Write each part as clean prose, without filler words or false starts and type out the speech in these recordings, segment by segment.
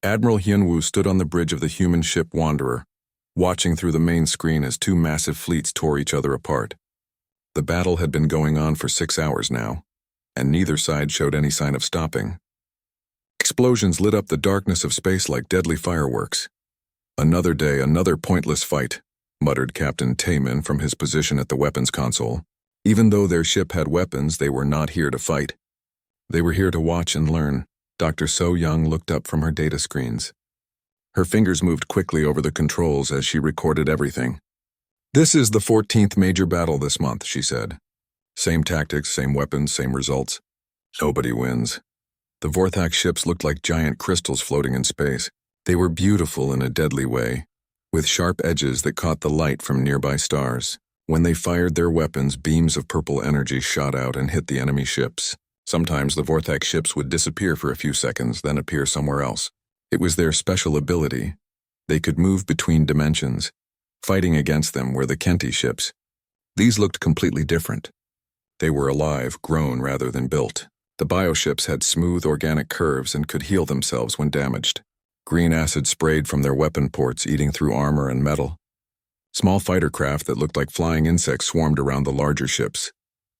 Admiral Hyunwoo stood on the bridge of the human ship Wanderer, watching through the main screen as two massive fleets tore each other apart. The battle had been going on for 6 hours now, and neither side showed any sign of stopping. Explosions lit up the darkness of space like deadly fireworks. "Another day, another pointless fight," muttered Captain Taemin from his position at the weapons console. Even though their ship had weapons, they were not here to fight. They were here to watch and learn. Dr. So Young looked up from her data screens. Her fingers moved quickly over the controls as she recorded everything. "This is the 14th major battle this month," she said. "Same tactics, same weapons, same results. Nobody wins." The Vorthak ships looked like giant crystals floating in space. They were beautiful in a deadly way, with sharp edges that caught the light from nearby stars. When they fired their weapons, beams of purple energy shot out and hit the enemy ships. Sometimes the Vorthak ships would disappear for a few seconds, then appear somewhere else. It was their special ability. They could move between dimensions. Fighting against them were the Kenti ships. These looked completely different. They were alive, grown rather than built. The bioships had smooth organic curves and could heal themselves when damaged. Green acid sprayed from their weapon ports, eating through armor and metal. Small fighter craft that looked like flying insects swarmed around the larger ships.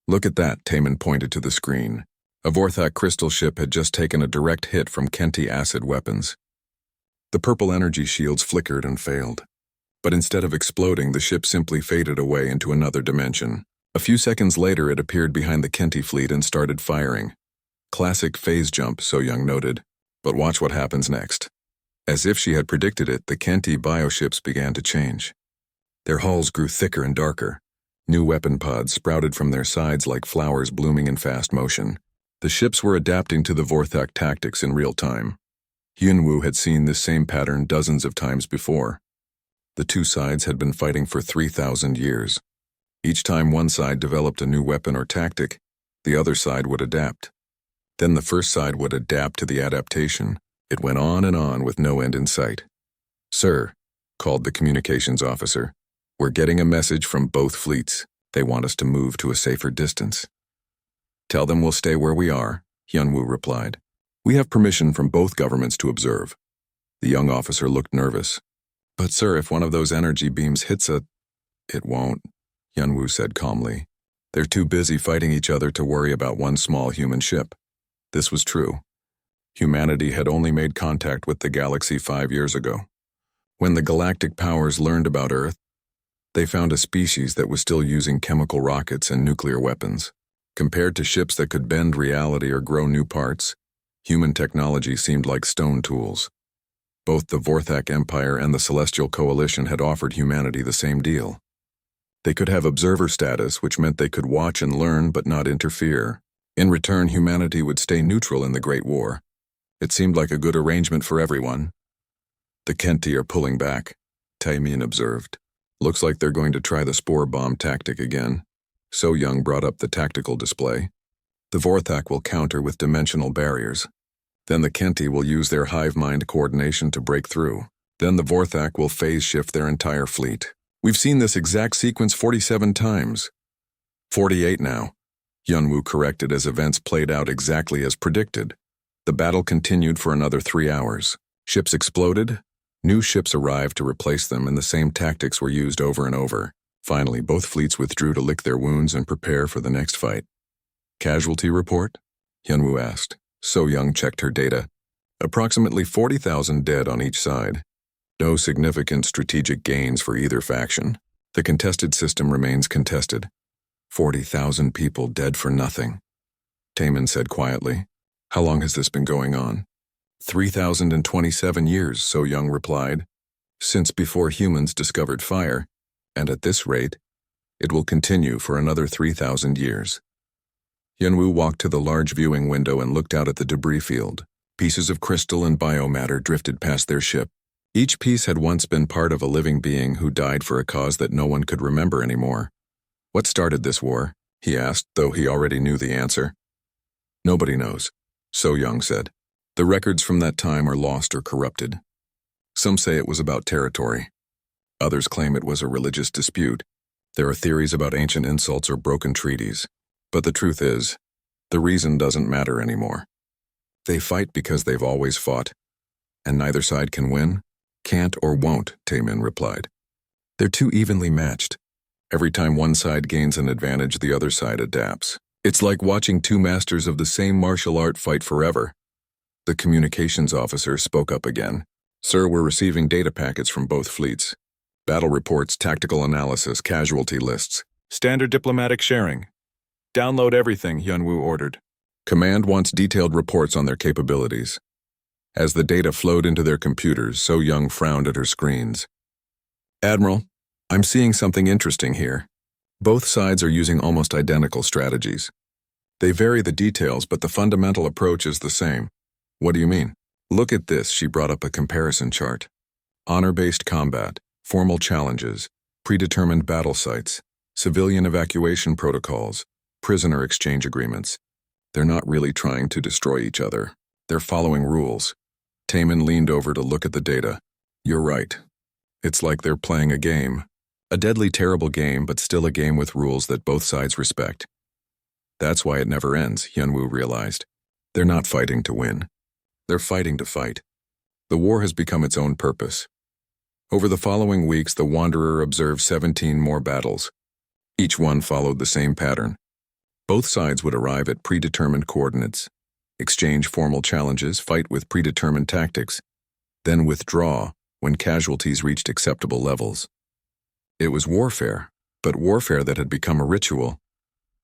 "Look at that," Taemin pointed to the screen. A Vorthak crystal ship had just taken a direct hit from Kenti acid weapons. The purple energy shields flickered and failed. But instead of exploding, the ship simply faded away into another dimension. A few seconds later, it appeared behind the Kenti fleet and started firing. "Classic phase jump," So Young noted. "But watch what happens next." As if she had predicted it, the Kenti bioships began to change. Their hulls grew thicker and darker. New weapon pods sprouted from their sides like flowers blooming in fast motion. The ships were adapting to the Vorthak tactics in real time. Hyunwoo had seen this same pattern dozens of times before. The two sides had been fighting for 3,000 years. Each time one side developed a new weapon or tactic, the other side would adapt. Then the first side would adapt to the adaptation. It went on and on with no end in sight. "Sir," called the communications officer, "we're getting a message from both fleets. They want us to move to a safer distance." "Tell them we'll stay where we are," Hyunwoo replied. "We have permission from both governments to observe." The young officer looked nervous. "But sir, if one of those energy beams hits a—" "It won't," Hyunwoo said calmly. "They're too busy fighting each other to worry about one small human ship." This was true. Humanity had only made contact with the galaxy 5 years ago. When the galactic powers learned about Earth, they found a species that was still using chemical rockets and nuclear weapons. Compared to ships that could bend reality or grow new parts, human technology seemed like stone tools. Both the Vorthak Empire and the Celestial Coalition had offered humanity the same deal. They could have observer status, which meant they could watch and learn but not interfere. In return, humanity would stay neutral in the Great War. It seemed like a good arrangement for everyone. "The Kenti are pulling back," Taemin observed. "Looks like they're going to try the spore bomb tactic again." So Young brought up the tactical display. "The Vorthak will counter with dimensional barriers. Then the Kenti will use their hive mind coordination to break through. Then the Vorthak will phase shift their entire fleet. We've seen this exact sequence 47 times. 48 now," Hyunwoo corrected as events played out exactly as predicted. The battle continued for another 3 hours. Ships exploded, new ships arrived to replace them, and the same tactics were used over and over. Finally, both fleets withdrew to lick their wounds and prepare for the next fight. "Casualty report?" Hyunwoo asked. So Young checked her data. Approximately 40,000 dead on each side. No significant strategic gains for either faction. The contested system remains contested. 40,000 people dead for nothing. Taemin said quietly. "How long has this been going on?" 3,027 years, So Young replied. "Since before humans discovered fire, and at this rate, it will continue for another 3,000 years. Hyunwoo walked to the large viewing window and looked out at the debris field. Pieces of crystal and biomatter drifted past their ship. Each piece had once been part of a living being who died for a cause that no one could remember anymore. "What started this war?" he asked, though he already knew the answer. "Nobody knows," So Young said. "The records from that time are lost or corrupted. Some say it was about territory. Others claim it was a religious dispute. There are theories about ancient insults or broken treaties. But the truth is, the reason doesn't matter anymore. They fight because they've always fought. And neither side can win? Can't or won't, Taemin replied. They're too evenly matched. Every time one side gains an advantage, the other side adapts. It's like watching two masters of the same martial art fight forever. The communications officer spoke up again. Sir, we're receiving data packets from both fleets. Battle reports, tactical analysis, casualty lists. Standard diplomatic sharing. Download everything, Hyunwoo ordered. Command wants detailed reports on their capabilities. As the data flowed into their computers, So Young frowned at her screens. Admiral, I'm seeing something interesting here. Both sides are using almost identical strategies. They vary the details, but the fundamental approach is the same. What do you mean? Look at this, she brought up a comparison chart. Honor-based combat, formal challenges, predetermined battle sites, civilian evacuation protocols, prisoner exchange agreements. They're not really trying to destroy each other. They're following rules. Taemin leaned over to look at the data. You're right. It's like they're playing a game. A deadly terrible game, but still a game with rules that both sides respect. That's why it never ends, Hyunwoo realized. They're not fighting to win. They're fighting to fight. The war has become its own purpose. Over the following weeks, the Wanderer observed 17 more battles. Each one followed the same pattern. Both sides would arrive at predetermined coordinates, exchange formal challenges, fight with predetermined tactics, then withdraw when casualties reached acceptable levels. It was warfare, but warfare that had become a ritual.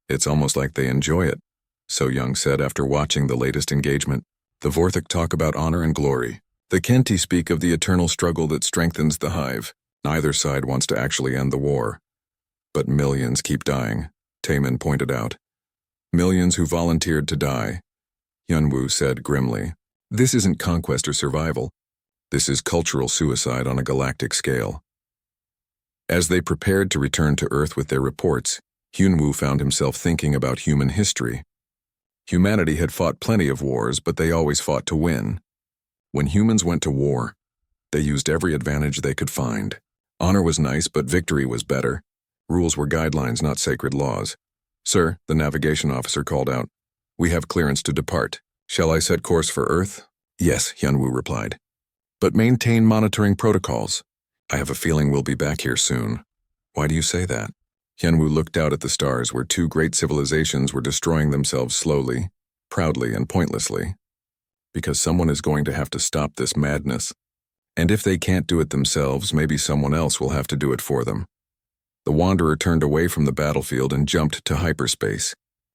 It's almost like they enjoy it, So Young said after watching the latest engagement. The Vorthak talk about honor and glory. The Kenti speak of the eternal struggle that strengthens the hive. Neither side wants to actually end the war. But millions keep dying, Taemin pointed out. Millions who volunteered to die. Hyunwoo said grimly. This isn't conquest or survival. This is cultural suicide on a galactic scale. As they prepared to return to Earth with their reports, Hyunwoo found himself thinking about human history. Humanity had fought plenty of wars, but they always fought to win. When humans went to war, they used every advantage they could find. Honor was nice, but victory was better. Rules were guidelines, not sacred laws. Sir, the navigation officer called out. We have clearance to depart. Shall I set course for Earth? Yes, Hyunwoo replied. But maintain monitoring protocols. I have a feeling we'll be back here soon. Why do you say that? Hyunwoo looked out at the stars where two great civilizations were destroying themselves slowly, proudly, and pointlessly. Because someone is going to have to stop this madness. And if they can't do it themselves, maybe someone else will have to do it for them. The Wanderer turned away from the battlefield and jumped to hyperspace,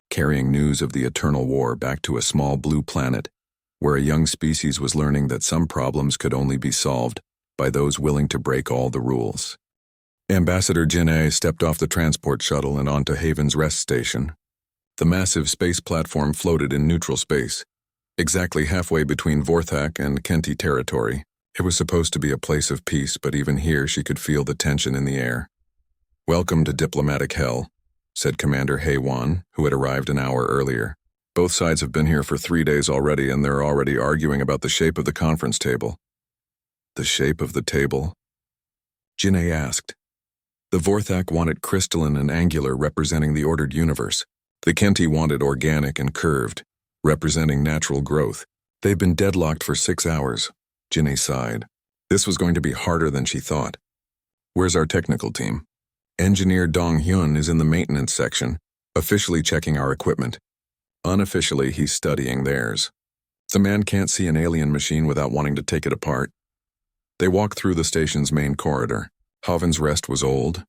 carrying news of the eternal war back to a small blue planet, where a young species was learning that some problems could only be solved by those willing to break all the rules. Ambassador Jin-A stepped off the transport shuttle and onto Haven's rest station. The massive space platform floated in neutral space, exactly halfway between Vorthak and Kenti territory. It was supposed to be a place of peace, but even here she could feel the tension in the air. Welcome to diplomatic hell, said Commander Haewon, who had arrived an hour earlier. Both sides have been here for 3 days already, and they're already arguing about the shape of the conference table. The shape of the table? Jin-A asked. The Vorthak wanted crystalline and angular, representing the ordered universe. The Kenti wanted organic and curved, representing natural growth. They've been deadlocked for 6 hours. Jin-A sighed. This was going to be harder than she thought. Where's our technical team? Engineer Dong-hyun is in the maintenance section, officially checking our equipment. Unofficially, he's studying theirs. The man can't see an alien machine without wanting to take it apart. They walked through the station's main corridor. Haven's Rest was old,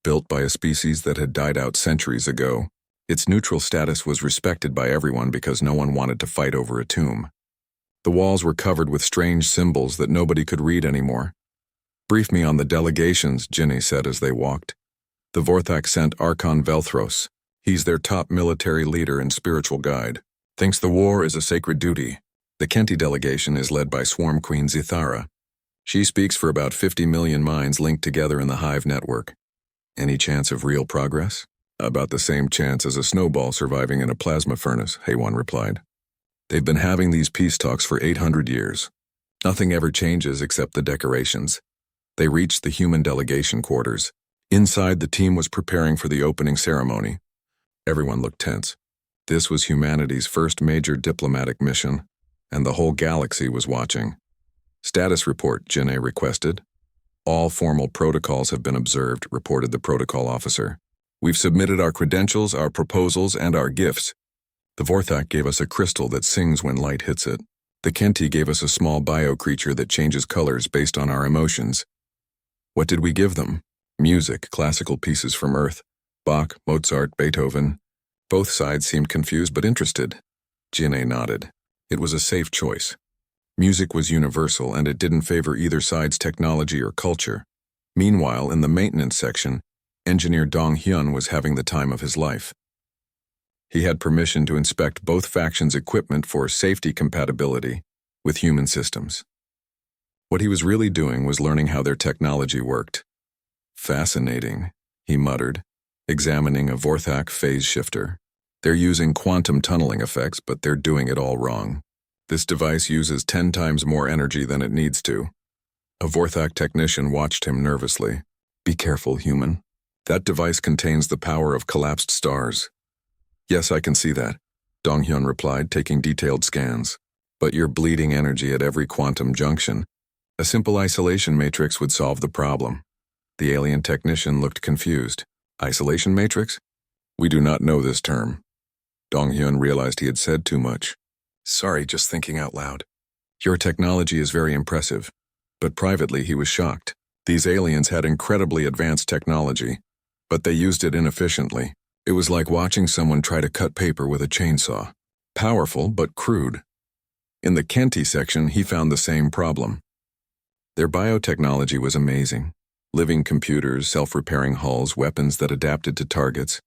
built by a species that had died out centuries ago. Its neutral status was respected by everyone because no one wanted to fight over a tomb. The walls were covered with strange symbols that nobody could read anymore. Brief me on the delegations, Jin-A said as they walked. The Vorthak sent Archon Velthros. He's their top military leader and spiritual guide. Thinks the war is a sacred duty. The Kenti delegation is led by Swarm Queen Zithara. She speaks for about 50 million minds linked together in the Hive network. Any chance of real progress? About the same chance as a snowball surviving in a plasma furnace, Haewon replied. They've been having these peace talks for 800 years. Nothing ever changes except the decorations. They reached the human delegation quarters. Inside, the team was preparing for the opening ceremony. Everyone looked tense. This was humanity's first major diplomatic mission, and the whole galaxy was watching. Status report, Jin'e requested. All formal protocols have been observed, reported the protocol officer. We've submitted our credentials, our proposals, and our gifts. The Vorthak gave us a crystal that sings when light hits it. The Kenti gave us a small bio-creature that changes colors based on our emotions. What did we give them? Music, classical pieces from Earth. Bach, Mozart, Beethoven. Both sides seemed confused but interested. Jin'e nodded. It was a safe choice. Music was universal, and it didn't favor either side's technology or culture. Meanwhile, in the maintenance section, engineer Dong Hyun was having the time of his life. He had permission to inspect both factions' equipment for safety compatibility with human systems. What he was really doing was learning how their technology worked. Fascinating, he muttered, examining a Vorthak phase shifter. They're using quantum tunneling effects, but they're doing it all wrong. This device uses 10 times more energy than it needs to. A Vorthak technician watched him nervously. Be careful, human. That device contains the power of collapsed stars. Yes, I can see that, Dong Hyun replied, taking detailed scans. But you're bleeding energy at every quantum junction. A simple isolation matrix would solve the problem. The alien technician looked confused. Isolation matrix? We do not know this term. Dong Hyun realized he had said too much. Sorry, just thinking out loud. Your technology is very impressive. But privately he was shocked. These aliens had incredibly advanced technology, but they used it inefficiently. It was like watching someone try to cut paper with a chainsaw. Powerful, but crude. In the Kenti section, he found the same problem. Their biotechnology was amazing. Living computers, self-repairing hulls, weapons that adapted to targets.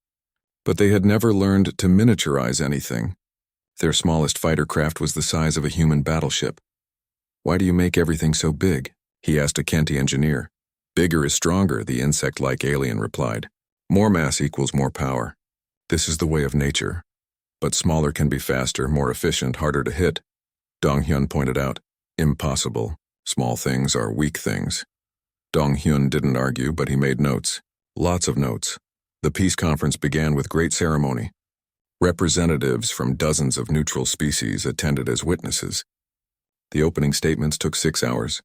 But they had never learned to miniaturize anything. Their smallest fighter craft was the size of a human battleship. Why do you make everything so big? He asked a Kenti engineer. Bigger is stronger, the insect-like alien replied. More mass equals more power. This is the way of nature. But smaller can be faster, more efficient, harder to hit. Dong Hyun pointed out. Impossible. Small things are weak things. Dong Hyun didn't argue, but he made notes. Lots of notes. The peace conference began with great ceremony. Representatives from dozens of neutral species attended as witnesses. The opening statements took 6 hours,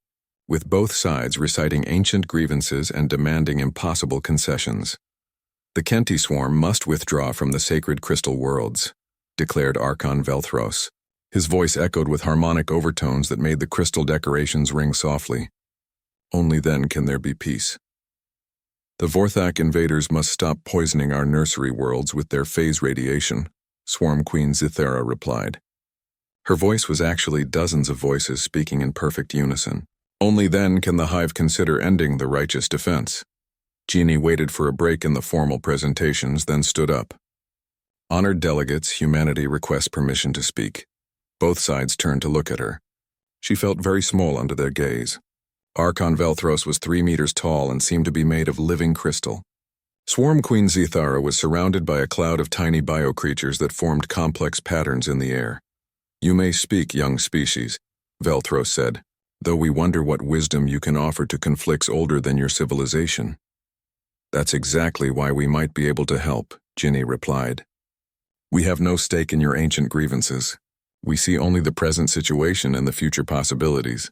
with both sides reciting ancient grievances and demanding impossible concessions. The Kenti swarm must withdraw from the sacred crystal worlds, declared Archon Velthros. His voice echoed with harmonic overtones that made the crystal decorations ring softly. Only then can there be peace. The Vorthak invaders must stop poisoning our nursery worlds with their phase radiation, Swarm Queen Zithara replied. Her voice was actually dozens of voices speaking in perfect unison. Only then can the Hive consider ending the righteous defense. Jeannie waited for a break in the formal presentations, then stood up. Honored delegates, humanity requests permission to speak. Both sides turned to look at her. She felt very small under their gaze. Archon Velthros was 3 meters tall and seemed to be made of living crystal. Swarm Queen Zithara was surrounded by a cloud of tiny bio-creatures that formed complex patterns in the air. You may speak, young species, Velthros said, though we wonder what wisdom you can offer to conflicts older than your civilization. That's exactly why we might be able to help, Ginny replied. We have no stake in your ancient grievances. We see only the present situation and the future possibilities.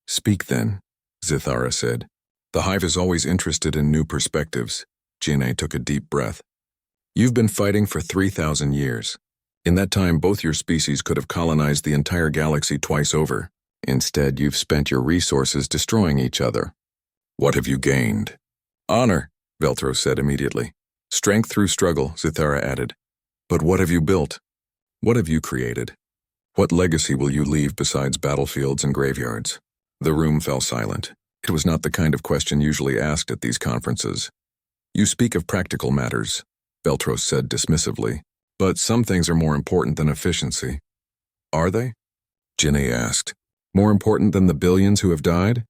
Speak then, Zithara said. The Hive is always interested in new perspectives. Jin'e took a deep breath. You've been fighting for 3,000 years. In that time, both your species could have colonized the entire galaxy twice over. Instead, you've spent your resources destroying each other. What have you gained? Honor, Velthros said immediately. Strength through struggle, Zithara added. But what have you built? What have you created? What legacy will you leave besides battlefields and graveyards? The room fell silent. It was not the kind of question usually asked at these conferences. You speak of practical matters, Velthros said dismissively. But some things are more important than efficiency. Are they? Jin'e asked. More important than the billions who have died?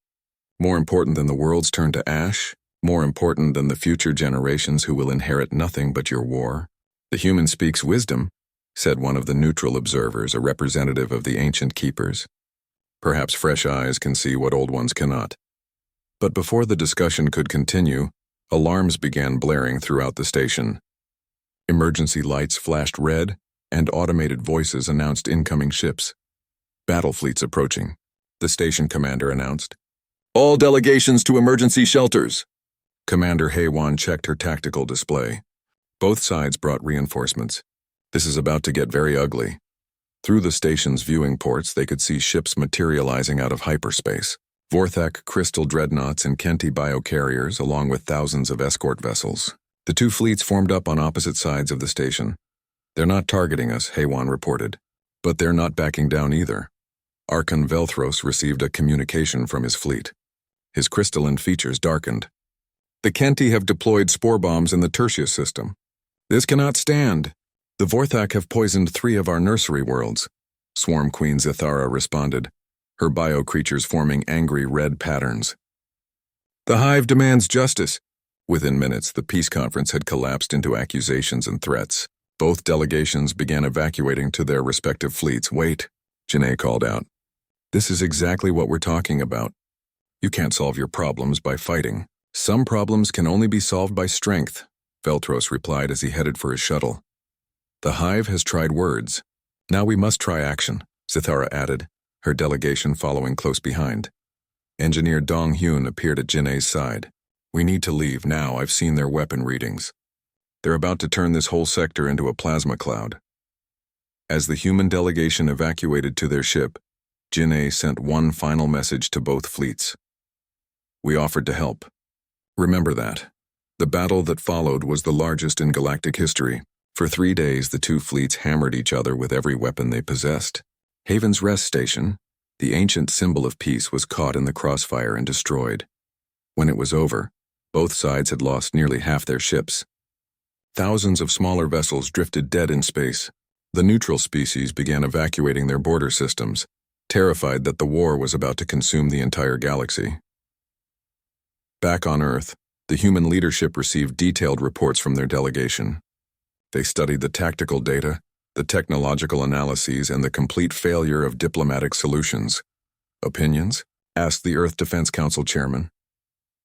More important than the world's turn to ash? More important than the future generations who will inherit nothing but your war? The human speaks wisdom, said one of the neutral observers, a representative of the ancient keepers. Perhaps fresh eyes can see what old ones cannot. But before the discussion could continue, alarms began blaring throughout the station. Emergency lights flashed red, and automated voices announced incoming ships. Battle fleets approaching. the station commander announced. All delegations to emergency shelters. Commander Haywan checked her tactical display. Both sides brought reinforcements. This is about to get very ugly. Through the station's viewing ports, they could see ships materializing out of hyperspace. Vorthak crystal dreadnoughts and Kenti biocarriers, along with thousands of escort vessels. The two fleets formed up on opposite sides of the station. They're not targeting us, Haywan reported. But they're not backing down either. Archon Velthros received a communication from his fleet. His crystalline features darkened. The Kenti have deployed spore bombs in the Tertius system. This cannot stand. The Vorthak have poisoned 3 of our nursery worlds. Swarm Queen Zithara responded, her bio-creatures forming angry red patterns. The Hive demands justice. Within minutes, the peace conference had collapsed into accusations and threats. Both delegations began evacuating to their respective fleets. Wait, Janae called out. This is exactly what we're talking about. You can't solve your problems by fighting. Some problems can only be solved by strength, Veltros replied as he headed for his shuttle. The Hive has tried words. Now we must try action, Zithara added, her delegation following close behind. Engineer Dong Hyun appeared at Janae's side. We need to leave now. I've seen their weapon readings. They're about to turn this whole sector into a plasma cloud. As the human delegation evacuated to their ship, Janae sent one final message to both fleets. We offered to help. Remember that. The battle that followed was the largest in galactic history. For 3 days, the two fleets hammered each other with every weapon they possessed. Haven's Rest Station, the ancient symbol of peace, was caught in the crossfire and destroyed. When it was over, both sides had lost nearly half their ships. Thousands of smaller vessels drifted dead in space. The neutral species began evacuating their border systems, terrified that the war was about to consume the entire galaxy. Back on Earth, the human leadership received detailed reports from their delegation. They studied the tactical data, the technological analyses, and the complete failure of diplomatic solutions. Opinions? Asked the Earth Defense Council chairman.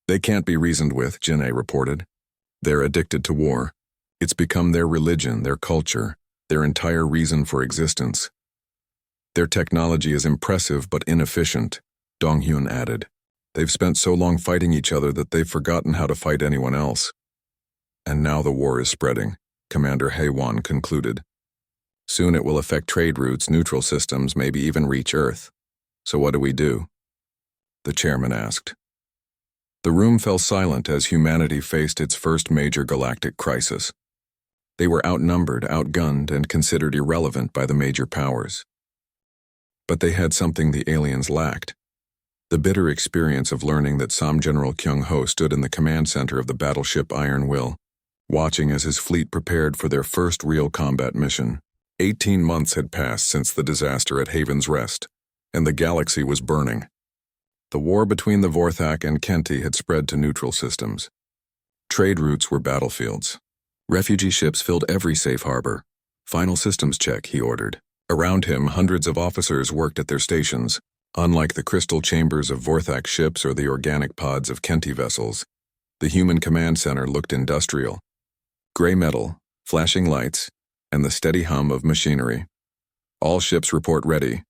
They can't be reasoned with, Janae reported. They're addicted to war. It's become their religion, their culture, their entire reason for existence. Their technology is impressive but inefficient, Dong Hyun added. They've spent so long fighting each other that they've forgotten how to fight anyone else. And now the war is spreading, Commander Haywan concluded. Soon it will affect trade routes, neutral systems, maybe even reach Earth. So what do we do? The chairman asked. The room fell silent as humanity faced its first major galactic crisis. They were outnumbered, outgunned, and considered irrelevant by the major powers. But they had something the aliens lacked. The bitter experience of learning that Sam General Kyung-ho stood in the command center of the battleship Iron Will, watching as his fleet prepared for their first real combat mission. 18 months had passed since the disaster at Haven's Rest, and the galaxy was burning. The war between the Vorthak and Kenti had spread to neutral systems. Trade routes were battlefields. Refugee ships filled every safe harbor. Final systems check, he ordered. Around him, hundreds of officers worked at their stations. Unlike the crystal chambers of Vorthak ships or the organic pods of Kenti vessels, the human command center looked industrial. Gray metal, flashing lights, and the steady hum of machinery. All ships report ready,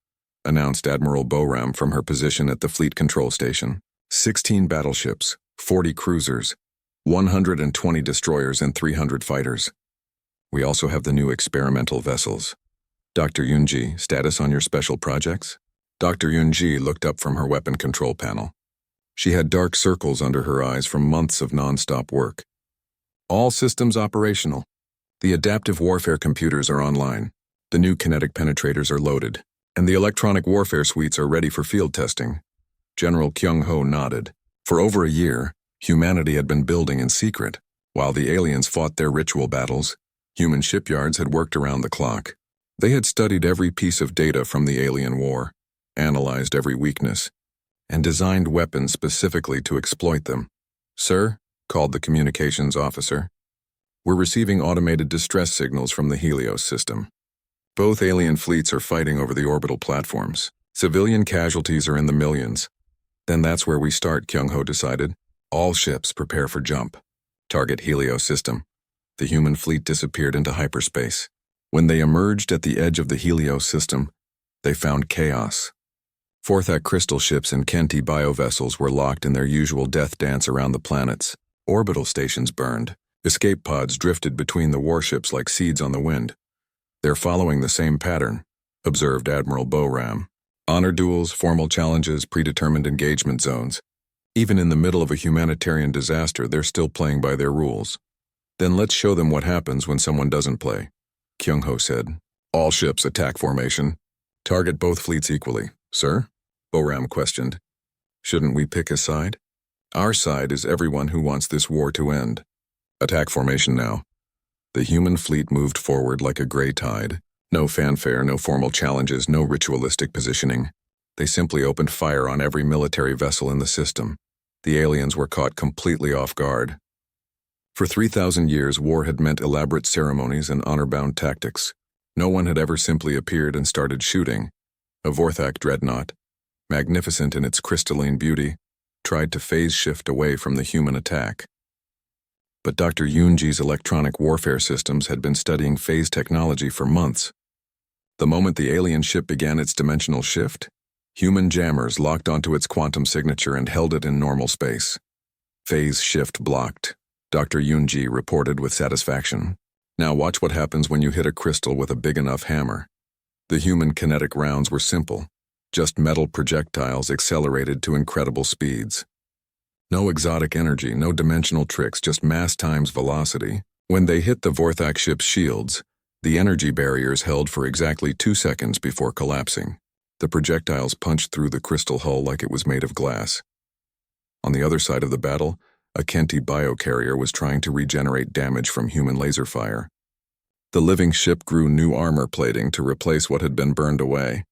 announced Admiral Boram from her position at the fleet control station. 16 battleships, 40 cruisers, 120 destroyers, and 300 fighters. We also have the new experimental vessels. Dr. Yunji, status on your special projects? Dr. Yunji looked up from her weapon control panel. She had dark circles under her eyes from months of non-stop work. All systems operational. The adaptive warfare computers are online. The new kinetic penetrators are loaded, and the electronic warfare suites are ready for field testing. General Kyung-ho nodded. For over a year, humanity had been building in secret. While the aliens fought their ritual battles, human shipyards had worked around the clock. They had studied every piece of data from the alien war, analyzed every weakness, and designed weapons specifically to exploit them. Sir, called the communications officer, we're receiving automated distress signals from the Helios system. Both alien fleets are fighting over the orbital platforms. Civilian casualties are in the millions. Then that's where we start, Kyung-ho decided. All ships prepare for jump. Target Helios system. The human fleet disappeared into hyperspace. When they emerged at the edge of the Helios system, they found chaos. Fourth-Act crystal ships and Kenti biovessels were locked in their usual death dance around the planets. Orbital stations burned. Escape pods drifted between the warships like seeds on the wind. "They're following the same pattern," observed Admiral Boram. "Honor duels, formal challenges, predetermined engagement zones. Even in the middle of a humanitarian disaster, they're still playing by their rules." "Then let's show them what happens when someone doesn't play," Kyung-ho said. "All ships attack formation. Target both fleets equally." "Sir?" Boram questioned. "Shouldn't we pick a side?" "Our side is everyone who wants this war to end." "Attack formation now." The human fleet moved forward like a gray tide. No fanfare, no formal challenges, no ritualistic positioning. They simply opened fire on every military vessel in the system. The aliens were caught completely off guard. For 3,000 years, war had meant elaborate ceremonies and honor-bound tactics. No one had ever simply appeared and started shooting. A Vorthak dreadnought, magnificent in its crystalline beauty, tried to phase shift away from the human attack. But Dr. Yoonji's electronic warfare systems had been studying phase technology for months. The moment the alien ship began its dimensional shift, human jammers locked onto its quantum signature and held it in normal space. "Phase shift blocked," Dr. Yoonji reported with satisfaction. "Now watch what happens when you hit a crystal with a big enough hammer." The human kinetic rounds were simple. Just metal projectiles accelerated to incredible speeds. No exotic energy, no dimensional tricks, just mass times velocity. When they hit the Vorthak ship's shields, the energy barriers held for exactly 2 seconds before collapsing. The projectiles punched through the crystal hull like it was made of glass. On the other side of the battle, a Kenti biocarrier was trying to regenerate damage from human laser fire. The living ship grew new armor plating to replace what had been burned away.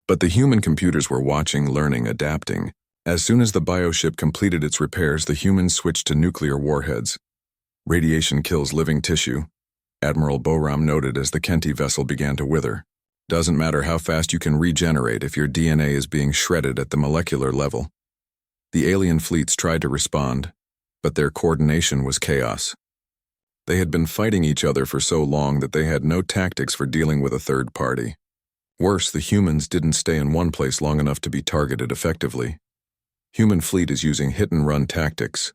But the human computers were watching, learning, adapting. As soon as the bioship completed its repairs, the humans switched to nuclear warheads. "Radiation kills living tissue," Admiral Boram noted as the Kenti vessel began to wither. "Doesn't matter how fast you can regenerate if your DNA is being shredded at the molecular level." The alien fleets tried to respond, but their coordination was chaos. They had been fighting each other for so long that they had no tactics for dealing with a third party. Worse, the humans didn't stay in one place long enough to be targeted effectively. "Human fleet is using hit-and-run tactics,"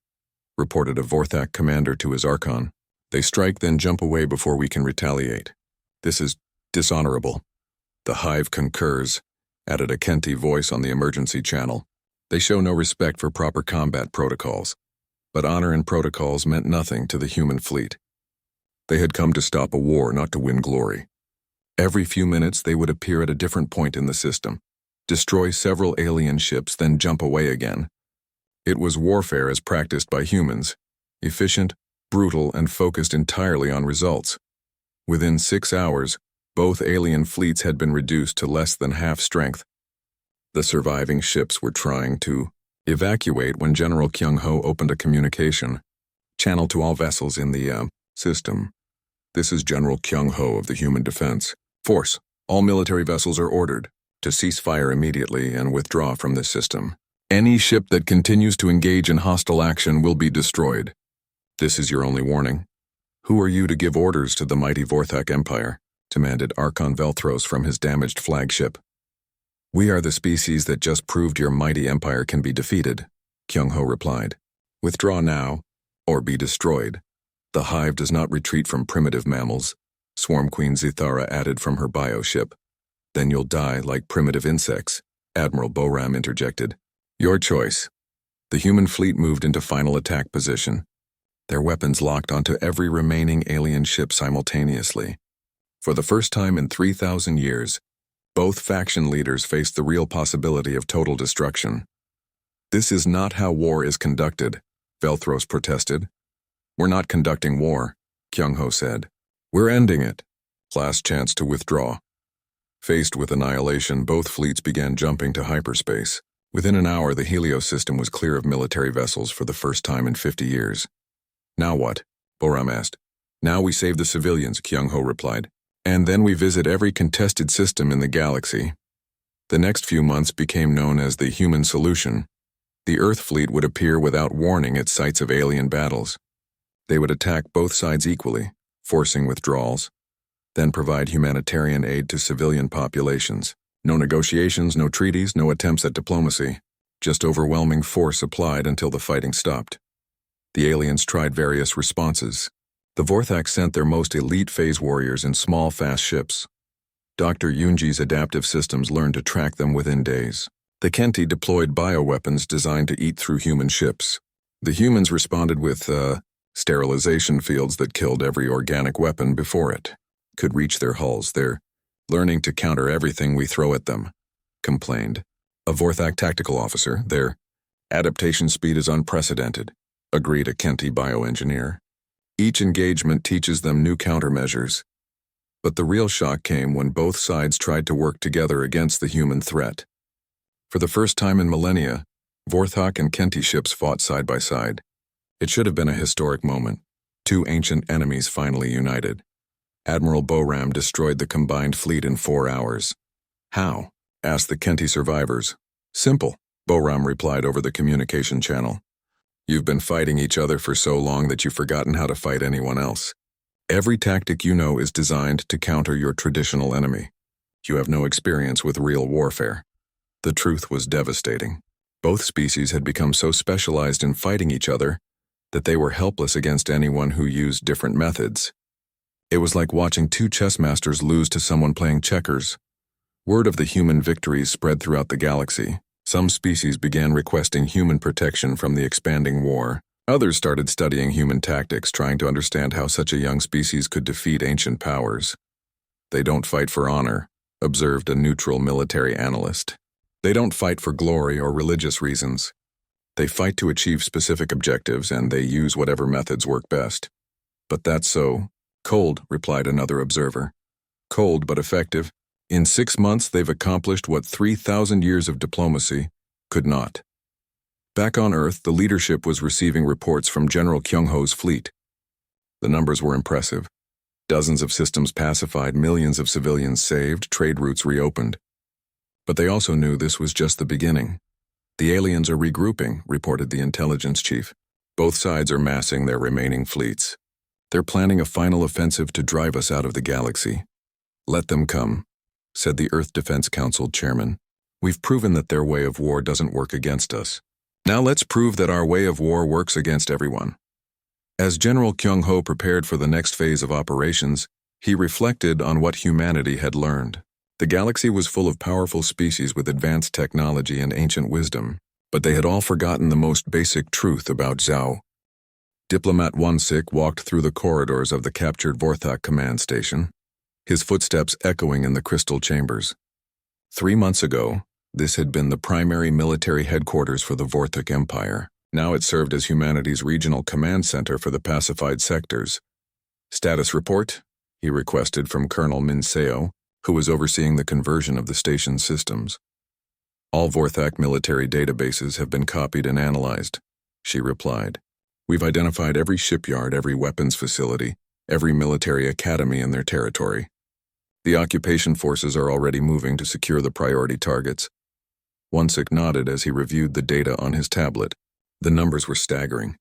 reported a Vorthak commander to his Archon. "They strike, then jump away before we can retaliate. This is dishonorable." "The Hive concurs," added a Kenti voice on the emergency channel. "They show no respect for proper combat protocols." But honor and protocols meant nothing to the human fleet. They had come to stop a war, not to win glory. Every few minutes they would appear at a different point in the system, destroy several alien ships, then jump away again. It was warfare as practiced by humans, efficient, brutal, and focused entirely on results. Within 6 hours, both alien fleets had been reduced to less than half strength. The surviving ships were trying to evacuate when General Kyung-ho opened a communication channel to all vessels in the system. "This is General Kyung-ho of the Human Defense Force. All military vessels are ordered to cease fire immediately and withdraw from this system. Any ship that continues to engage in hostile action will be destroyed. This is your only warning." "Who are you to give orders to the mighty Vorthak Empire?" demanded Archon Velthros from his damaged flagship. "We are the species that just proved your mighty empire can be defeated," Kyung-ho replied. "Withdraw now, or be destroyed. The Hive does not retreat from primitive mammals," Swarm Queen Zithara added from her bioship. "Then you'll die like primitive insects," Admiral Boram interjected. "Your choice." The human fleet moved into final attack position. Their weapons locked onto every remaining alien ship simultaneously. For the first time in 3,000 years, both faction leaders faced the real possibility of total destruction. "This is not how war is conducted," Velthros protested. "We're not conducting war," Kyung-ho said. "We're ending it." Last chance to withdraw. Faced with annihilation, both fleets began jumping to hyperspace. Within an hour, the Helios system was clear of military vessels for the first time in 50 years. "Now what?" Boram asked. "Now we save the civilians," Kyung-ho replied. "And then we visit every contested system in the galaxy." The next few months became known as the Human Solution. The Earth fleet would appear without warning at sites of alien battles. They would attack both sides equally, forcing withdrawals, then provide humanitarian aid to civilian populations. No negotiations, no treaties, no attempts at diplomacy. Just overwhelming force applied until the fighting stopped. The aliens tried various responses. The Vorthak sent their most elite phase warriors in small, fast ships. Dr. Yunji's adaptive systems learned to track them within days. The Kenti deployed bioweapons designed to eat through human ships. The humans responded with, sterilization fields that killed every organic weapon before it could reach their hulls. They're learning to counter everything we throw at them, complained a Vorthak tactical officer. Their adaptation speed is unprecedented, agreed a Kenti bioengineer. Each engagement teaches them new countermeasures. But the real shock came when both sides tried to work together against the human threat. For the first time in millennia, Vorthak and Kenti ships fought side by side. It should have been a historic moment. Two ancient enemies finally united. Admiral Boram destroyed the combined fleet in 4 hours. How? Asked the Kenti survivors. Simple, Boram replied over the communication channel. You've been fighting each other for so long that you've forgotten how to fight anyone else. Every tactic you know is designed to counter your traditional enemy. You have no experience with real warfare. The truth was devastating. Both species had become so specialized in fighting each other that they were helpless against anyone who used different methods. It was like watching two chess masters lose to someone playing checkers. Word of the human victories spread throughout the galaxy. Some species began requesting human protection from the expanding war. Others started studying human tactics, trying to understand how such a young species could defeat ancient powers. They don't fight for honor, observed a neutral military analyst. They don't fight for glory or religious reasons. They fight to achieve specific objectives, and they use whatever methods work best. But that's so. Cold, replied another observer. Cold but effective. In 6 months, they've accomplished what 3,000 years of diplomacy could not. Back on Earth, the leadership was receiving reports from General Kyung-ho's fleet. The numbers were impressive. Dozens of systems pacified, millions of civilians saved, trade routes reopened. But they also knew this was just the beginning. The aliens are regrouping, reported the intelligence chief. Both sides are massing their remaining fleets. They're planning a final offensive to drive us out of the galaxy. Let them come, said the Earth Defense Council chairman. We've proven that their way of war doesn't work against us. Now let's prove that our way of war works against everyone. As General Kyung-ho prepared for the next phase of operations, he reflected on what humanity had learned. The galaxy was full of powerful species with advanced technology and ancient wisdom, but they had all forgotten the most basic truth about Zhao. Diplomat Wansik walked through the corridors of the captured Vorthak command station, his footsteps echoing in the crystal chambers. 3 months ago, this had been the primary military headquarters for the Vorthak Empire. Now it served as humanity's regional command center for the pacified sectors. Status report, he requested from Colonel Min Seo, who was overseeing the conversion of the station's systems. All Vorthak military databases have been copied and analyzed, she replied. We've identified every shipyard, every weapons facility, every military academy in their territory. The occupation forces are already moving to secure the priority targets. Wansik nodded as he reviewed the data on his tablet. The numbers were staggering.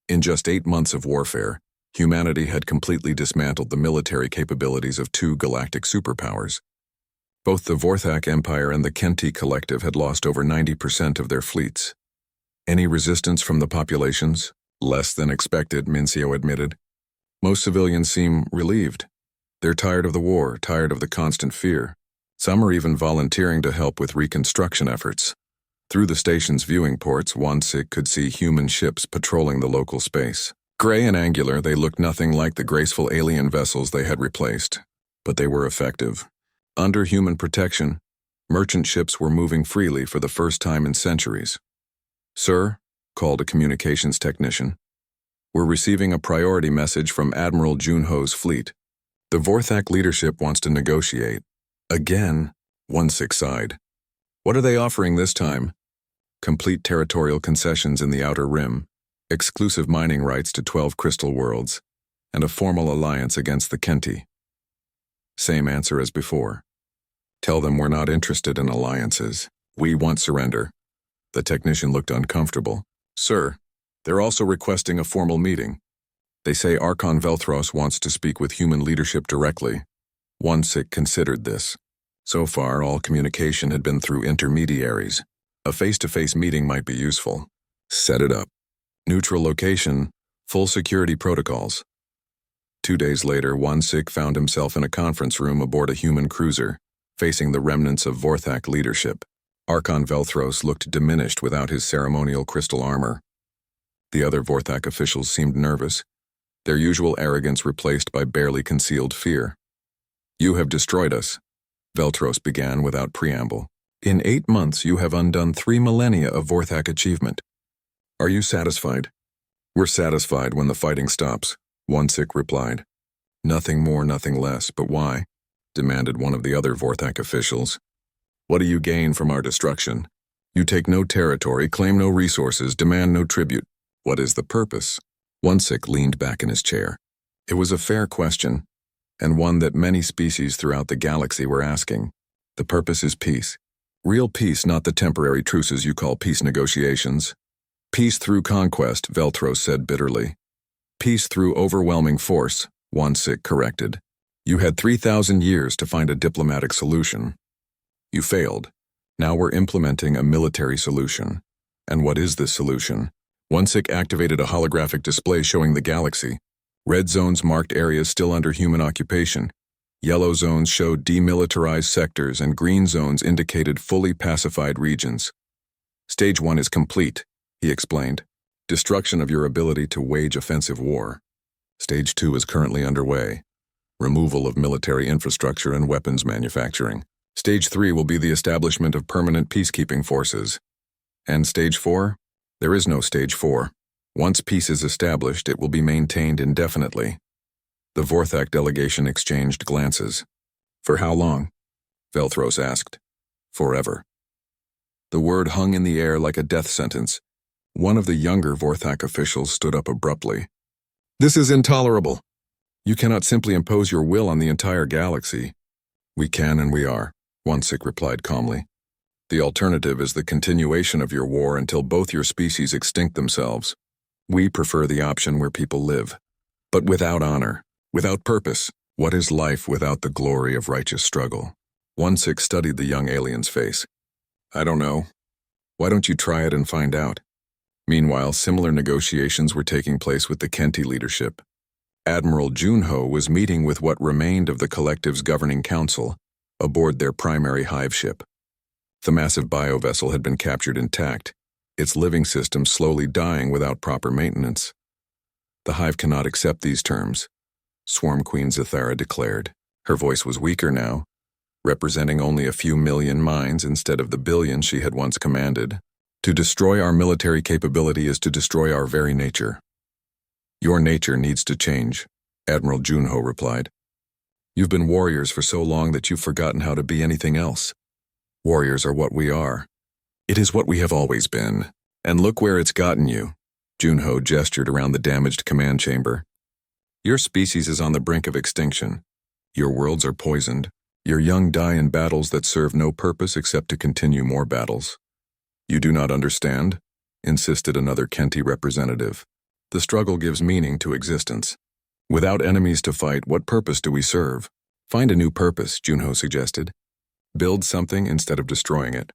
In just 8 months of warfare, humanity had completely dismantled the military capabilities of 2 galactic superpowers. Both the Vorthak Empire and the Kenti Collective had lost over 90% of their fleets. Any resistance from the populations? Less than expected, Mincio admitted. Most civilians seem relieved. They're tired of the war, tired of the constant fear. Some are even volunteering to help with reconstruction efforts. Through the station's viewing ports, Wansik could see human ships patrolling the local space. Gray and angular, they looked nothing like the graceful alien vessels they had replaced, but they were effective. Under human protection, merchant ships were moving freely for the first time in centuries. Sir, called a communications technician, we're receiving a priority message from Admiral Junho's fleet. The Vorthak leadership wants to negotiate. Again, Wansik sighed. What are they offering this time? Complete territorial concessions in the Outer Rim, exclusive mining rights to 12 crystal worlds, and a formal alliance against the Kenti. Same answer as before. Tell them we're not interested in alliances. We want surrender. The technician looked uncomfortable. Sir, they're also requesting a formal meeting. They say Archon Velthros wants to speak with human leadership directly. Wansik considered this. So far, all communication had been through intermediaries. A face-to-face meeting might be useful. Set it up. Neutral location, full security protocols. 2 days later, Wansik found himself in a conference room aboard a human cruiser, facing the remnants of Vorthak leadership. Archon Velthros looked diminished without his ceremonial crystal armor. The other Vorthak officials seemed nervous, their usual arrogance replaced by barely concealed fear. "You have destroyed us," Velthros began without preamble. "In 8 months you have undone 3 millennia of Vorthak achievement. Are you satisfied?" "We're satisfied when the fighting stops," Wansik replied. "Nothing more, nothing less, but why?" demanded one of the other Vorthak officials. "What do you gain from our destruction? You take no territory, claim no resources, demand no tribute. What is the purpose?" Wansik leaned back in his chair. It was a fair question, and one that many species throughout the galaxy were asking. The purpose is peace. Real peace, not the temporary truces you call peace negotiations. "Peace through conquest," Velthros said bitterly. "Peace through overwhelming force," Wansik corrected. "You had 3,000 years to find a diplomatic solution. You failed. Now we're implementing a military solution. And what is this solution?" Wansik activated a holographic display showing the galaxy. Red zones marked areas still under human occupation. Yellow zones showed demilitarized sectors, and green zones indicated fully pacified regions. "Stage 1 is complete," he explained. "Destruction of your ability to wage offensive war. Stage 2 is currently underway. Removal of military infrastructure and weapons manufacturing. Stage 3 will be the establishment of permanent peacekeeping forces. And Stage 4? There is no Stage 4. Once peace is established, it will be maintained indefinitely." The Vorthak delegation exchanged glances. "For how long?" Velthros asked. "Forever." The word hung in the air like a death sentence. One of the younger Vorthak officials stood up abruptly. "This is intolerable. You cannot simply impose your will on the entire galaxy." "We can and we are," Wansik replied calmly. "The alternative is the continuation of your war until both your species extinct themselves. We prefer the option where people live. But without honor, without purpose, what is life without the glory of righteous struggle?" Wansik studied the young alien's face. "I don't know. Why don't you try it and find out?" Meanwhile, similar negotiations were taking place with the Kenti leadership. Admiral Junho was meeting with what remained of the collective's governing council aboard their primary hive ship. The massive biovessel had been captured intact, its living system slowly dying without proper maintenance. "The hive cannot accept these terms," Swarm Queen Zithara declared. Her voice was weaker now, representing only a few million minds instead of the billions she had once commanded. "To destroy our military capability is to destroy our very nature." "Your nature needs to change," Admiral Junho replied. "You've been warriors for so long that you've forgotten how to be anything else. Warriors are what we are. It is what we have always been. And look where it's gotten you." Junho gestured around the damaged command chamber. "Your species is on the brink of extinction. Your worlds are poisoned. Your young die in battles that serve no purpose except to continue more battles." "You do not understand?" insisted another Kenti representative. "The struggle gives meaning to existence. Without enemies to fight, what purpose do we serve?" "Find a new purpose," Junho suggested. "Build something instead of destroying it.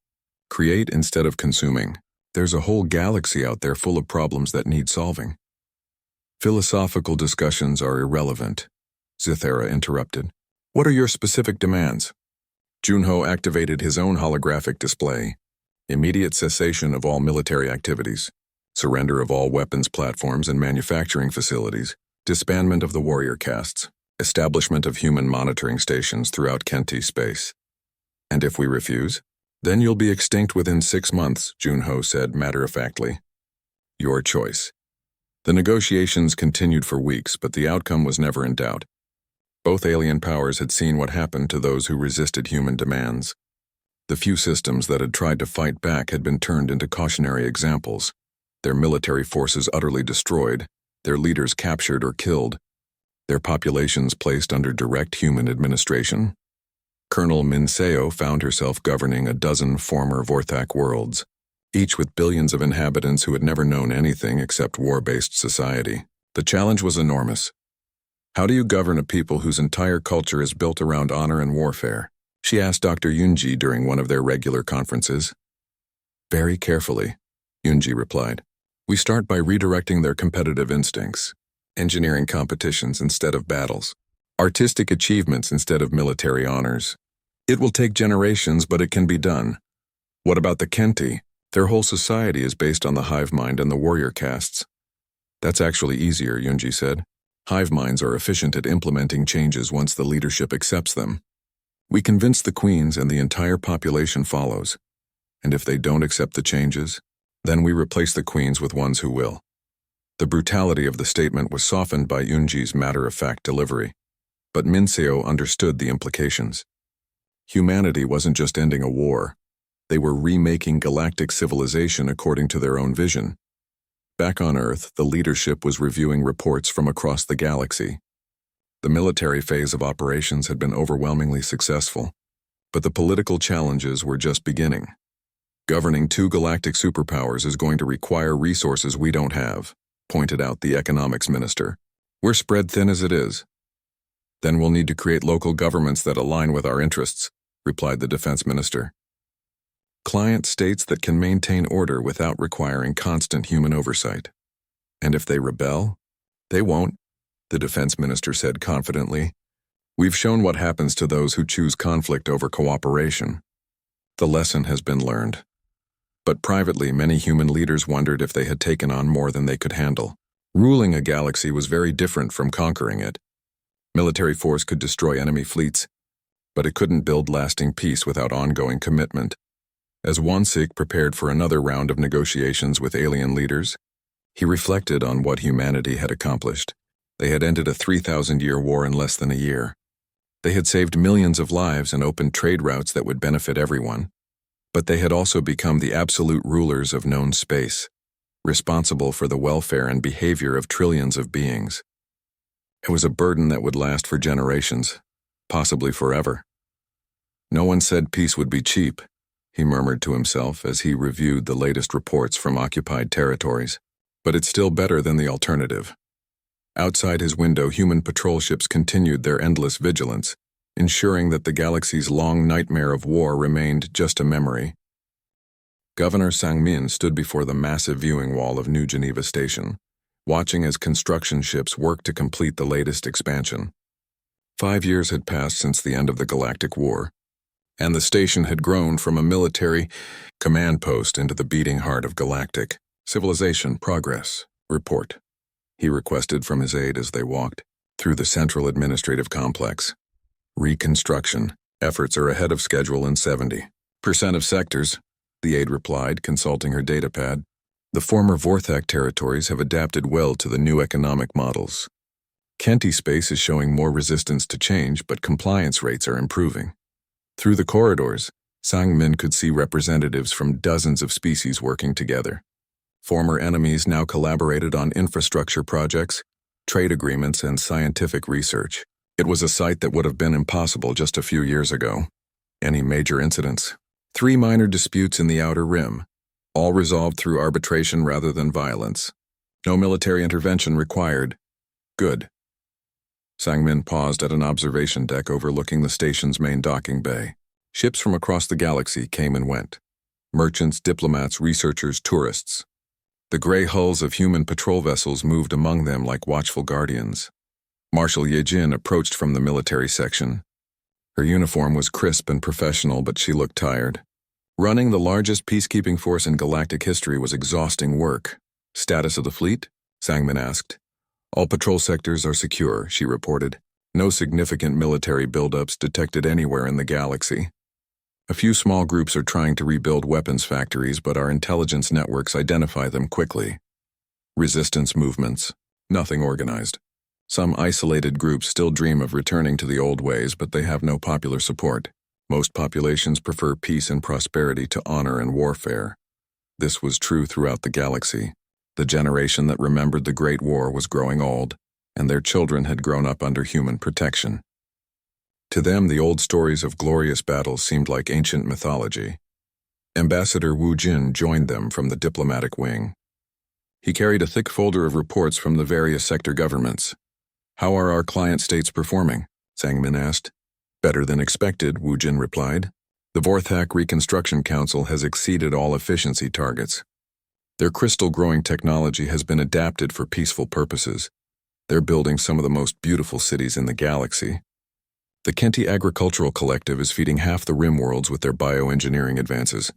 Create instead of consuming. There's a whole galaxy out there full of problems that need solving." "Philosophical discussions are irrelevant," Zithara interrupted. "What are your specific demands?" Junho activated his own holographic display. Immediate cessation of all military activities. Surrender of all weapons platforms and manufacturing facilities. Disbandment of the warrior castes. Establishment of human monitoring stations throughout Kenti space. "And if we refuse?" "Then you'll be extinct within 6 months," Junho said matter-of-factly. "Your choice." The negotiations continued for weeks, but the outcome was never in doubt. Both alien powers had seen what happened to those who resisted human demands. The few systems that had tried to fight back had been turned into cautionary examples, their military forces utterly destroyed, their leaders captured or killed, their populations placed under direct human administration. Colonel Minseo found herself governing a dozen former Vorthak worlds, each with billions of inhabitants who had never known anything except war-based society. The challenge was enormous. How do you govern a people whose entire culture is built around honor and warfare? she asked Dr. Yunji during one of their regular conferences. Very carefully, Yunji replied. We start by redirecting their competitive instincts, engineering competitions instead of battles, artistic achievements instead of military honors. It will take generations, but it can be done. What about the Kenti? Their whole society is based on the hive mind and the warrior castes. That's actually easier, Yunji said. Hive minds are efficient at implementing changes once the leadership accepts them. We convince the queens and the entire population follows. And if they don't accept the changes, then we replace the queens with ones who will. The brutality of the statement was softened by Yunji's matter-of-fact delivery, but Minseo understood the implications. Humanity wasn't just ending a war. They were remaking galactic civilization according to their own vision. Back on Earth, the leadership was reviewing reports from across the galaxy. The military phase of operations had been overwhelmingly successful, but the political challenges were just beginning. Governing two galactic superpowers is going to require resources we don't have, pointed out the economics minister. We're spread thin as it is. Then we'll need to create local governments that align with our interests, replied the defense minister. Client states that can maintain order without requiring constant human oversight. And if they rebel, they won't, the defense minister said confidently. We've shown what happens to those who choose conflict over cooperation. The lesson has been learned. But privately, many human leaders wondered if they had taken on more than they could handle. Ruling a galaxy was very different from conquering it. Military force could destroy enemy fleets, but it couldn't build lasting peace without ongoing commitment. As Wansik prepared for another round of negotiations with alien leaders, he reflected on what humanity had accomplished. They had ended a 3,000-year war in less than a year. They had saved millions of lives and opened trade routes that would benefit everyone. But they had also become the absolute rulers of known space, responsible for the welfare and behavior of trillions of beings. It was a burden that would last for generations, possibly forever. No one said peace would be cheap, he murmured to himself as he reviewed the latest reports from occupied territories. But it's still better than the alternative. Outside his window, human patrol ships continued their endless vigilance, ensuring that the galaxy's long nightmare of war remained just a memory. Governor Sangmin stood before the massive viewing wall of New Geneva Station, watching as construction ships worked to complete the latest expansion. 5 years had passed since the end of the Galactic War, and the station had grown from a military command post into the beating heart of galactic civilization progress. Report, he requested from his aide as they walked through the central administrative complex. Reconstruction efforts are ahead of schedule in 70% of sectors, the aide replied, consulting her datapad. The former Vorthak territories have adapted well to the new economic models. Kenti space is showing more resistance to change, but compliance rates are improving. Through the corridors, Sangmin could see representatives from dozens of species working together. Former enemies now collaborated on infrastructure projects, trade agreements, and scientific research. It was a sight that would have been impossible just a few years ago. Any major incidents? 3 minor disputes in the Outer Rim, all resolved through arbitration rather than violence. No military intervention required. Good. Sangmin paused at an observation deck overlooking the station's main docking bay. Ships from across the galaxy came and went. Merchants, diplomats, researchers, tourists. The gray hulls of human patrol vessels moved among them like watchful guardians. Marshal Yejin approached from the military section. Her uniform was crisp and professional, but she looked tired. Running the largest peacekeeping force in galactic history was exhausting work. Status of the fleet? Sangmin asked. All patrol sectors are secure, she reported. No significant military buildups detected anywhere in the galaxy. A few small groups are trying to rebuild weapons factories, but our intelligence networks identify them quickly. Resistance movements. Nothing organized. Some isolated groups still dream of returning to the old ways, but they have no popular support. Most populations prefer peace and prosperity to honor and warfare. This was true throughout the galaxy. The generation that remembered the Great War was growing old, and their children had grown up under human protection. To them, the old stories of glorious battles seemed like ancient mythology. Ambassador Wu Jin joined them from the diplomatic wing. He carried a thick folder of reports from the various sector governments. How are our client states performing? Sangmin asked. Better than expected, Wu Jin replied. The Vorthak Reconstruction Council has exceeded all efficiency targets. Their crystal-growing technology has been adapted for peaceful purposes. They're building some of the most beautiful cities in the galaxy. The Kenti Agricultural Collective is feeding half the rim worlds with their bioengineering advances.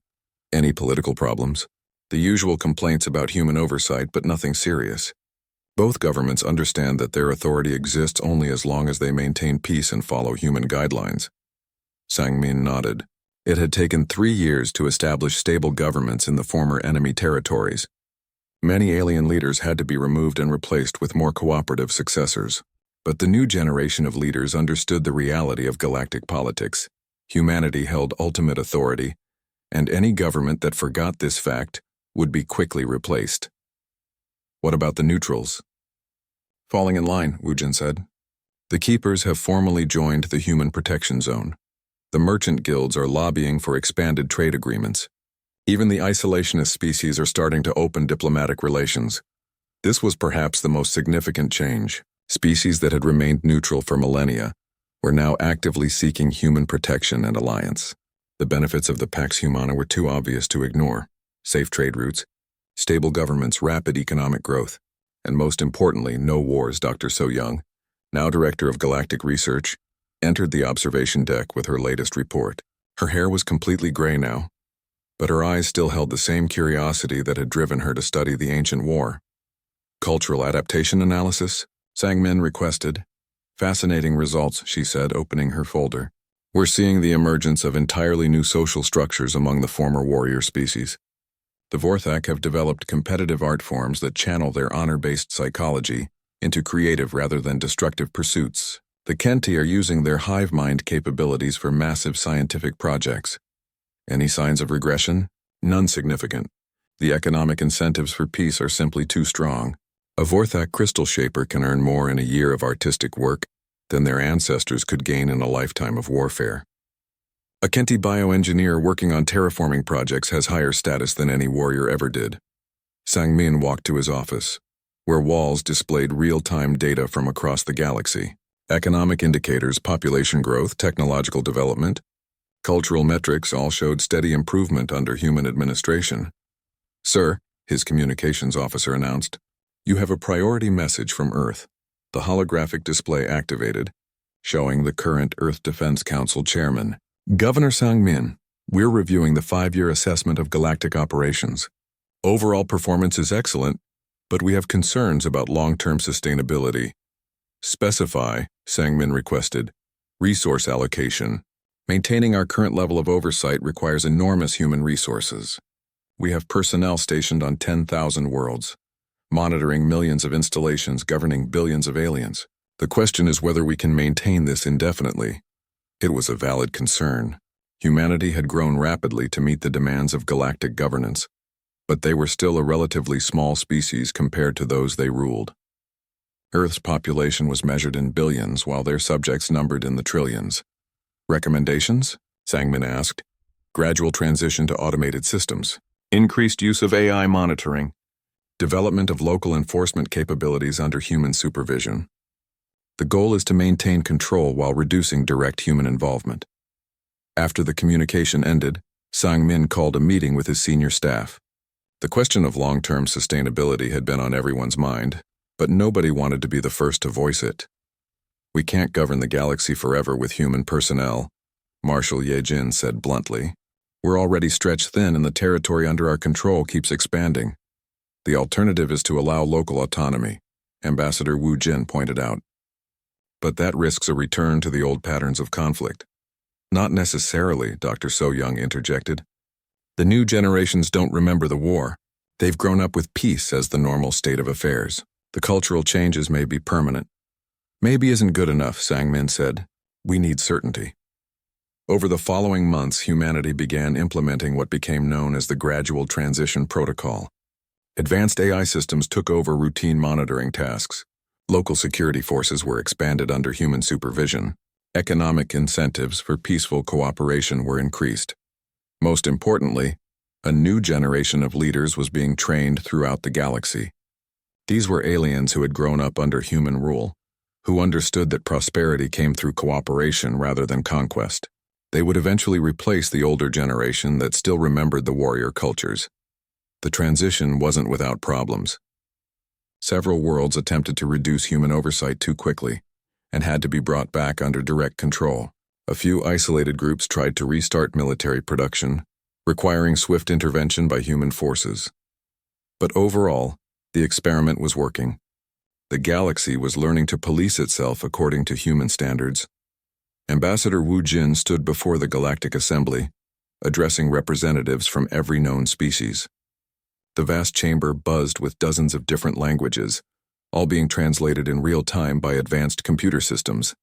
Any political problems? The usual complaints about human oversight, but nothing serious. Both governments understand that their authority exists only as long as they maintain peace and follow human guidelines. Sang-min nodded. It had taken 3 years to establish stable governments in the former enemy territories. Many alien leaders had to be removed and replaced with more cooperative successors. But the new generation of leaders understood the reality of galactic politics. Humanity held ultimate authority, and any government that forgot this fact would be quickly replaced. What about the neutrals? Falling in line, Wu Jin said. The Keepers have formally joined the Human Protection Zone. The merchant guilds are lobbying for expanded trade agreements. Even the isolationist species are starting to open diplomatic relations. This was perhaps the most significant change. Species that had remained neutral for millennia were now actively seeking human protection and alliance. The benefits of the Pax Humana were too obvious to ignore. Safe trade routes, stable governments, rapid economic growth, and most importantly, no wars. Dr. So Young, now director of galactic research, entered the observation deck with her latest report. Her hair was completely gray now, but her eyes still held the same curiosity that had driven her to study the ancient war. Cultural adaptation analysis? Sang-min requested. Fascinating results, she said, opening her folder. We're seeing the emergence of entirely new social structures among the former warrior species. The Vorthak have developed competitive art forms that channel their honor-based psychology into creative rather than destructive pursuits. The Kenti are using their hive mind capabilities for massive scientific projects. Any signs of regression? None significant. The economic incentives for peace are simply too strong. A Vorthak crystal shaper can earn more in a year of artistic work than their ancestors could gain in a lifetime of warfare. A Kenti bioengineer working on terraforming projects has higher status than any warrior ever did. Sang-min walked to his office, where walls displayed real-time data from across the galaxy. Economic indicators, population growth, technological development, cultural metrics all showed steady improvement under human administration. Sir, his communications officer announced, you have a priority message from Earth. The holographic display activated, showing the current Earth Defense Council chairman, Governor Sang-min. We're reviewing the 5-year assessment of galactic operations. Overall performance is excellent, but we have concerns about long-term sustainability. Specify, Sang-min requested, resource allocation. Maintaining our current level of oversight requires enormous human resources. We have personnel stationed on 10,000 worlds, monitoring millions of installations governing billions of aliens. The question is whether we can maintain this indefinitely. It was a valid concern. Humanity had grown rapidly to meet the demands of galactic governance, but they were still a relatively small species compared to those they ruled. Earth's population was measured in billions while their subjects numbered in the trillions. Recommendations? Sang-min asked. Gradual transition to automated systems. Increased use of AI monitoring. Development of local enforcement capabilities under human supervision. The goal is to maintain control while reducing direct human involvement. After the communication ended, Sang-min called a meeting with his senior staff. The question of long-term sustainability had been on everyone's mind, but nobody wanted to be the first to voice it. We can't govern the galaxy forever with human personnel, Marshal Ye-jin said bluntly. We're already stretched thin and the territory under our control keeps expanding. The alternative is to allow local autonomy, Ambassador Wu Jin pointed out. But that risks a return to the old patterns of conflict. Not necessarily, Dr. So Young interjected. The new generations don't remember the war. They've grown up with peace as the normal state of affairs. The cultural changes may be permanent. Maybe isn't good enough, Sang-min said. We need certainty. Over the following months, humanity began implementing what became known as the Gradual Transition Protocol. Advanced AI systems took over routine monitoring tasks. Local security forces were expanded under human supervision. Economic incentives for peaceful cooperation were increased. Most importantly, a new generation of leaders was being trained throughout the galaxy. These were aliens who had grown up under human rule, who understood that prosperity came through cooperation rather than conquest. They would eventually replace the older generation that still remembered the warrior cultures. The transition wasn't without problems. Several worlds attempted to reduce human oversight too quickly and had to be brought back under direct control. A few isolated groups tried to restart military production, requiring swift intervention by human forces. But overall, the experiment was working. The galaxy was learning to police itself according to human standards. Ambassador Wu Jin stood before the Galactic Assembly, addressing representatives from every known species. The vast chamber buzzed with dozens of different languages, all being translated in real time by advanced computer systems.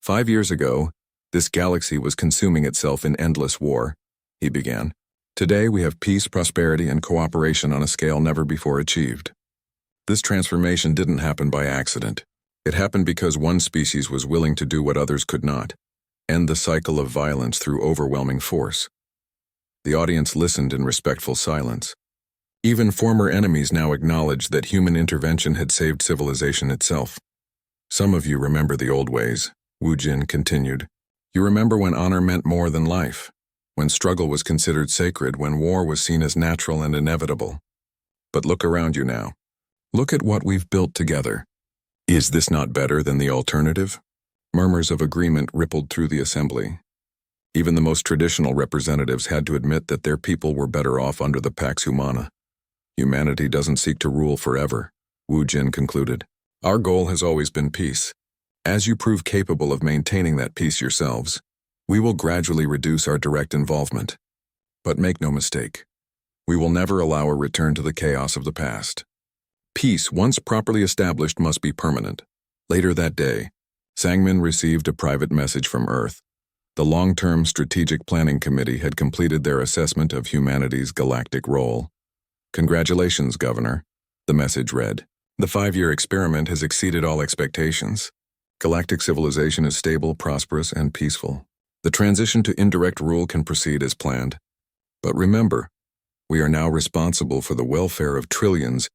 5 years ago, this galaxy was consuming itself in endless war, he began. Today we have peace, prosperity, and cooperation on a scale never before achieved. This transformation didn't happen by accident. It happened because one species was willing to do what others could not, end the cycle of violence through overwhelming force. The audience listened in respectful silence. Even former enemies now acknowledged that human intervention had saved civilization itself. Some of you remember the old ways, Wu Jin continued. You remember when honor meant more than life, when struggle was considered sacred, when war was seen as natural and inevitable. But look around you now. Look at what we've built together. Is this not better than the alternative? Murmurs of agreement rippled through the assembly. Even the most traditional representatives had to admit that their people were better off under the Pax Humana. Humanity doesn't seek to rule forever, Wu Jin concluded. Our goal has always been peace. As you prove capable of maintaining that peace yourselves, we will gradually reduce our direct involvement. But make no mistake, we will never allow a return to the chaos of the past. Peace, once properly established, must be permanent. Later that day, Sangmin received a private message from Earth. The Long-Term Strategic Planning Committee had completed their assessment of humanity's galactic role. Congratulations, Governor, the message read. The 5-year experiment has exceeded all expectations. Galactic civilization is stable, prosperous, and peaceful. The transition to indirect rule can proceed as planned. But remember, we are now responsible for the welfare of trillions